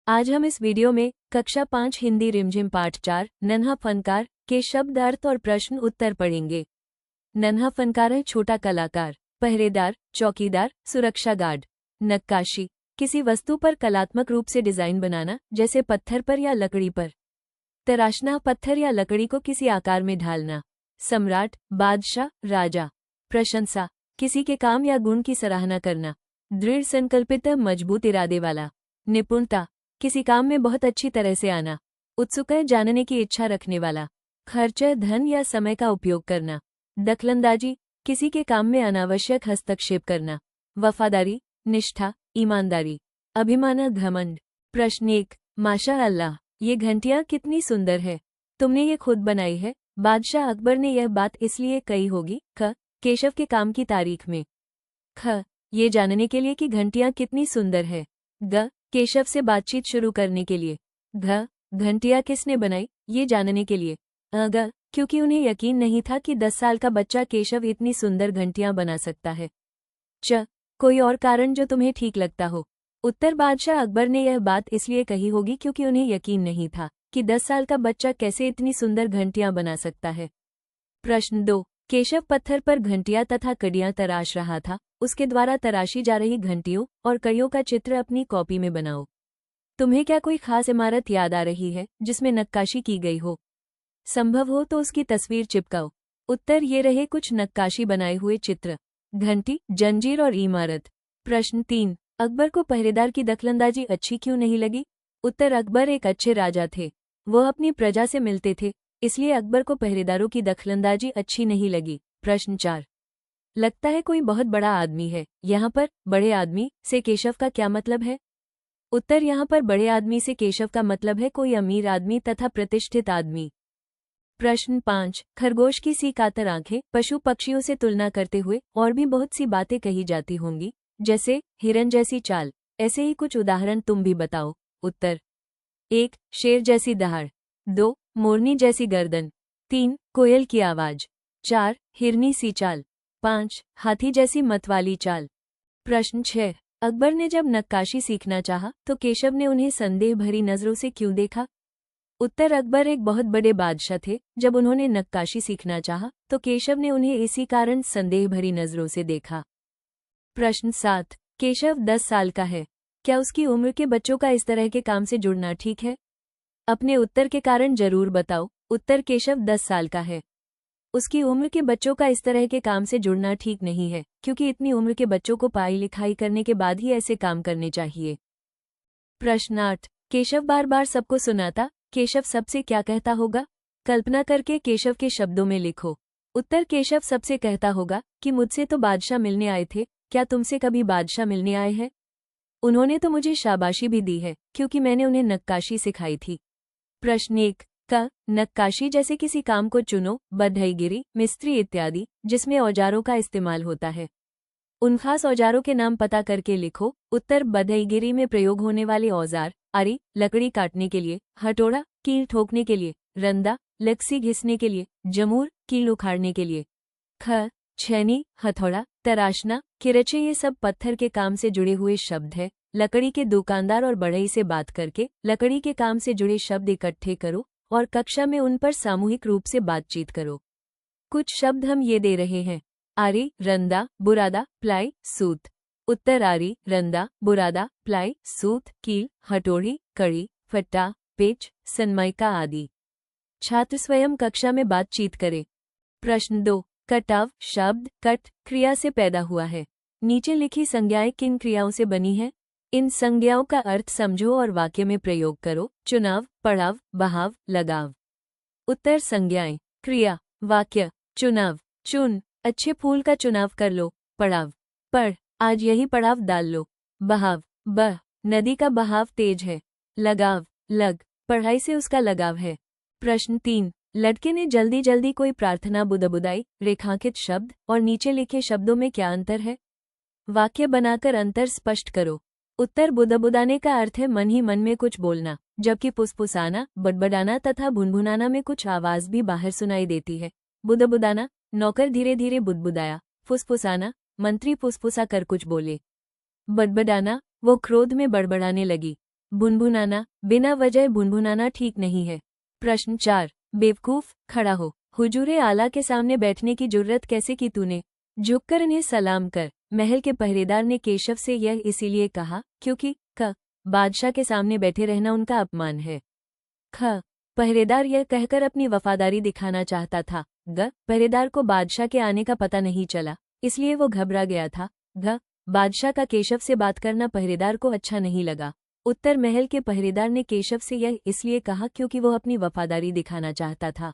आज हम इस वीडियो में कक्षा 5 हिंदी रिमझिम पाठ 4 नन्हा फनकार के शब्द अर्थ और प्रश्न उत्तर पढ़ेंगे। नन्हा फनकार है छोटा कलाकार, पहरेदार, चौकीदार, सुरक्षा गार्ड। नक्काशी, किसी वस्तु पर कलात्मक रूप से डिजाइन बनाना, जैसे पत्थर पर या लकड़ी पर। तराशना, पत्थर या लकड़ी को किसी आकार में ढालना। सम्राट, बादशाह, राजा। प्रशंसा, किसी के काम या गुण की सराहना करना। दृढ़ संकल्पित, मजबूत इरादे वाला। निपुणता, किसी काम में बहुत अच्छी तरह से आना। उत्सुक, जानने की इच्छा रखने वाला। खर्च, धन या समय का उपयोग करना। दखलंदाजी, किसी के काम में अनावश्यक हस्तक्षेप करना। वफादारी, निष्ठा, ईमानदारी। अभिमान, घमंड। प्रश्न 1, माशा अल्लाह, ये घंटियां कितनी सुंदर है, तुमने ये खुद बनाई है? बादशाह अकबर ने यह बात इसलिए कही होगी। क, केशव के काम की तारीख में। ख, ये जानने के लिए कि घंटियां कितनी सुंदर है। ग, केशव से बातचीत शुरू करने के लिए। घ, घंटियां किसने बनाई, ये जानने के लिए। ग, क्योंकि उन्हें यकीन नहीं था कि 10 साल का बच्चा केशव इतनी सुंदर घंटियां बना सकता है। च, कोई और कारण जो तुम्हें ठीक लगता हो। उत्तर, बादशाह अकबर ने यह बात इसलिए कही होगी क्योंकि उन्हें यकीन नहीं था कि 10 साल का बच्चा कैसे इतनी सुंदर घंटियां बना सकता है। प्रश्न 2, केशव पत्थर पर घंटियां तथा कड़ियां तराश रहा था। उसके द्वारा तराशी जा रही घंटियों और कड़ियों का चित्र अपनी कॉपी में बनाओ। तुम्हें क्या कोई खास इमारत याद आ रही है जिसमें नक्काशी की गई हो? संभव हो तो उसकी तस्वीर चिपकाओ। उत्तर, ये रहे कुछ नक्काशी बनाए हुए चित्र। घंटी, जंजीर और इमारत। प्रश्न 3, अकबर को पहरेदार की दखलंदाजी अच्छी क्यों नहीं लगी? उत्तर, अकबर एक अच्छे राजा थे। वह अपनी प्रजा से मिलते थे, इसलिए अकबर को पहरेदारों की दखलंदाजी अच्छी नहीं लगी। प्रश्न 4, लगता है कोई बहुत बड़ा आदमी है। यहाँ पर बड़े आदमी से केशव का क्या मतलब है? उत्तर, यहाँ पर बड़े आदमी से केशव का मतलब है कोई अमीर आदमी तथा प्रतिष्ठित आदमी। प्रश्न 5, खरगोश की सी कातर आंखें, पशु पक्षियों से तुलना करते हुए और भी बहुत सी बातें कही जाती होंगी, जैसे हिरन जैसी चाल। ऐसे ही कुछ उदाहरण तुम भी बताओ। उत्तर, 1, शेर जैसी दहाड़। 2, मोरनी जैसी गर्दन। 3, कोयल की आवाज। 4, हिरनी सी चाल। 5, हाथी जैसी मतवाली चाल। प्रश्न 6, अकबर ने जब नक्काशी सीखना चाहा तो केशव ने उन्हें संदेह भरी नजरों से क्यों देखा? उत्तर, अकबर एक बहुत बड़े बादशाह थे। जब उन्होंने नक्काशी सीखना चाहा तो केशव ने उन्हें इसी कारण संदेह भरी नजरों से देखा। प्रश्न 7, केशव 10 साल का है, क्या उसकी उम्र के बच्चों का इस तरह के काम से जुड़ना ठीक है? अपने उत्तर के कारण जरूर बताओ। उत्तर, केशव 10 साल का है। उसकी उम्र के बच्चों का इस तरह के काम से जुड़ना ठीक नहीं है, क्योंकि इतनी उम्र के बच्चों को पढ़ाई लिखाई करने के बाद ही ऐसे काम करने चाहिए। प्रश्न 8, केशव बार बार सबको सुनाता, केशव सबसे क्या कहता होगा? कल्पना करके केशव के शब्दों में लिखो। उत्तर, केशव सबसे कहता होगा कि मुझसे तो बादशाह मिलने आए थे, क्या तुमसे कभी बादशाह मिलने आए हैं? उन्होंने तो मुझे शाबाशी भी दी है, क्योंकि मैंने उन्हें नक्काशी सिखाई थी। प्रश्न 1, का, नक्काशी जैसे किसी काम को चुनो, बढ़ईगिरी, मिस्त्री इत्यादि, जिसमें औजारों का इस्तेमाल होता है। उन खास औजारों के नाम पता करके लिखो। उत्तर, बढ़ईगिरी में प्रयोग होने वाले औजार: आरी, लकड़ी काटने के लिए; हथौड़ा, कील ठोकने के लिए; रंदा, लकसी घिसने के लिए; जमूर, कील उखाड़ने के लिए। ख, छैनी, हथौड़ा, तराशना, किरचे, ये सब पत्थर के काम से जुड़े हुए शब्द है। लकड़ी के दुकानदार और बढ़ई से बात करके लकड़ी के काम से जुड़े शब्द इकट्ठे करो और कक्षा में उन पर सामूहिक रूप से बातचीत करो। कुछ शब्द हम ये दे रहे हैं: आरी, रंदा, बुरादा, प्लाई, सूत। उत्तर, आरी, रंदा, बुरादा, प्लाई, सूत, कील, हथौड़ी, कड़ी, फट्टा, पेच, सनमाइका आदि। छात्र स्वयं कक्षा में बातचीत करें। प्रश्न 2, कटाव शब्द कट क्रिया से पैदा हुआ है। नीचे लिखी संज्ञाएं किन क्रियाओं से बनी है? इन संज्ञाओं का अर्थ समझो और वाक्य में प्रयोग करो। चुनाव, पड़ाव, बहाव, लगाव। उत्तर, संज्ञाएं। क्रिया, वाक्य: चुनाव, चुन, अच्छे फूल का चुनाव कर लो। पड़ाव, पढ़, आज यही पड़ाव डाल लो। बहाव, बह, नदी का बहाव तेज है। लगाव, लग, पढ़ाई से उसका लगाव है। प्रश्न 3, लड़के ने जल्दी जल्दी कोई प्रार्थना बुदबुदाई। रेखांकित शब्द और नीचे लिखे शब्दों में क्या अंतर है? वाक्य बनाकर अंतर स्पष्ट करो। उत्तर, बुदबुदाने का अर्थ है मन ही मन में कुछ बोलना, जबकि फुसफुसाना, बड़बड़ाना तथा भुनभुनाना में कुछ आवाज भी बाहर सुनाई देती है। बुदबुदाना, नौकर धीरे धीरे बुदबुदाया। फुसफुसाना, मंत्री फुसफुसा कर कुछ बोले। बड़बड़ाना, वो क्रोध में बड़बड़ाने लगी। भुनभुनाना, बिना वजह भुनभुनाना ठीक नहीं है। प्रश्न 4, बेवकूफ, खड़ा हो, हुजूरे आला के सामने बैठने की जुर्रत कैसे की तूने? झुककर इन्हें सलाम कर। महल के पहरेदार ने केशव से यह इसीलिए कहा क्योंकि क बादशाह के सामने बैठे रहना उनका अपमान है। ख पहरेदार यह कहकर अपनी वफादारी दिखाना चाहता था। ग पहरेदार को बादशाह के आने का पता नहीं चला, इसलिए वो घबरा गया था। घ बादशाह का केशव से बात करना पहरेदार को अच्छा नहीं लगा। उत्तर महल के पहरेदार ने केशव से यह इसलिए कहा क्योंकि वो अपनी वफादारी दिखाना चाहता था।